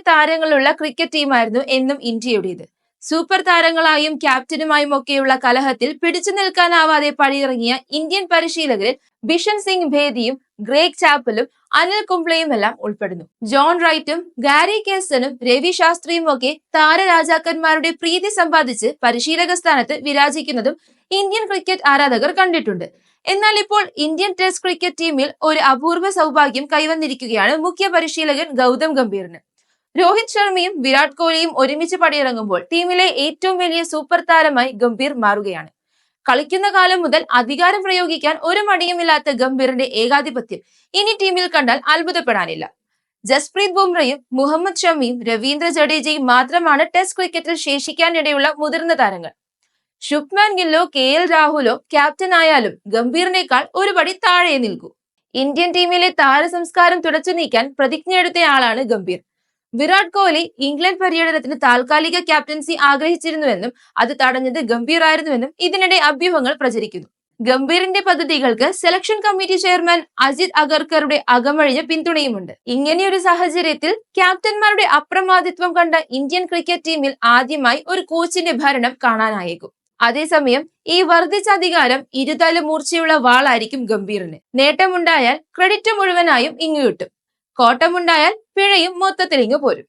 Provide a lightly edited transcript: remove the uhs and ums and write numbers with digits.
താരങ്ങളുള്ള cricket ടീമായിരുന്നു എന്നും ഇന്ത്യയുടേത്. Super താരങ്ങളായും ക്യാപ്റ്റനുമായും ഒക്കെയുള്ള കലഹത്തിൽ പിടിച്ചു നിൽക്കാനാവാതെ പടിയിറങ്ങിയ ഇന്ത്യൻ പരിശീലകരിൽ ബിഷൻ സിംഗ് ഭേദിയും ഗ്രേഗ് ചാപ്പലും അനിൽ കുംബ്ലെയും എല്ലാം ഉൾപ്പെടുന്നു. ജോൺ റൈറ്റും ഗാരി കേസനും രവി ശാസ്ത്രിയും ഒക്കെ താരരാജാക്കന്മാരുടെ പ്രീതി സമ്പാദിച്ച് പരിശീലക സ്ഥാനത്ത് വിരാജിക്കുന്നതും ഇന്ത്യൻ ക്രിക്കറ്റ് ആരാധകർ കണ്ടിട്ടുണ്ട്. എന്നാൽ ഇപ്പോൾ ഇന്ത്യൻ ടെസ്റ്റ് ക്രിക്കറ്റ് ടീമിൽ ഒരു അപൂർവ സൗഭാഗ്യം കൈവന്നിരിക്കുകയാണ് മുഖ്യ പരിശീലകൻ ഗൗതം ഗംഭീറിന്. രോഹിത് ശർമ്മയും വിരാട് കോഹ്ലിയും ഒരുമിച്ച് പടിയിറങ്ങുമ്പോൾ ടീമിലെ ഏറ്റവും വലിയ സൂപ്പർ താരമായി ഗംഭീർ മാറുകയാണ്. കളിക്കുന്ന കാലം മുതൽ അധികാരം പ്രയോഗിക്കാൻ ഒരു മടിയുമില്ലാത്ത ഗംഭീറിന്റെ ഏകാധിപത്യം ഇനി ടീമിൽ കണ്ടാൽ അത്ഭുതപ്പെടാനില്ല. ജസ്പ്രീത് ബുംറയും മുഹമ്മദ് ഷമിയും രവീന്ദ്ര ജഡേജയും മാത്രമാണ് ടെസ്റ്റ് ക്രിക്കറ്റിൽ ശേഷിക്കാനിടയുള്ള മുതിർന്ന താരങ്ങൾ. ശുഭ്മാൻ ഗില്ലോ KL രാഹുലോ ക്യാപ്റ്റൻ ആയാലും ഗംഭീറിനേക്കാൾ ഒരു പടി താഴെ നിൽക്കൂ. ഇന്ത്യൻ ടീമിലെ താരസംസ്കാരം തുടച്ചു നീക്കാൻ പ്രതിജ്ഞയെടുത്തയാളാണ് ഗംഭീർ. വിരാട് കോഹ്ലി ഇംഗ്ലണ്ട് പര്യടനത്തിന് താൽക്കാലിക ക്യാപ്റ്റൻസി ആഗ്രഹിച്ചിരുന്നുവെന്നും അത് തടഞ്ഞത് ഗംഭീർ ആയിരുന്നുവെന്നും ഇതിനിടെ അഭ്യൂഹങ്ങൾ പ്രചരിക്കുന്നു. ഗംഭീറിന്റെ പദ്ധതികൾക്ക് സെലക്ഷൻ കമ്മിറ്റി ചെയർമാൻ അജിത് അഗർക്കറുടെ അകമഴിഞ്ഞ പിന്തുണയുമുണ്ട്. ഇങ്ങനെയൊരു സാഹചര്യത്തിൽ ക്യാപ്റ്റന്മാരുടെ അപ്രമാദിത്വം കണ്ട ഇന്ത്യൻ ക്രിക്കറ്റ് ടീമിൽ ആദ്യമായി ഒരു കോച്ചിന്റെ ഭരണം കാണാനായേക്കും. അതേസമയം ഈ വർദ്ധിച്ച അധികാരം ഇരുതല മൂർച്ചയുള്ള വാളായിരിക്കും ഗംഭീറിന്. നേട്ടമുണ്ടായാൽ ക്രെഡിറ്റ് മുഴുവനായും ഇങ്ങു കിട്ടും, കോട്ടമുണ്ടായാൽ പിഴയും മൊത്തത്തിൽ ഇങ്ങു പോരും.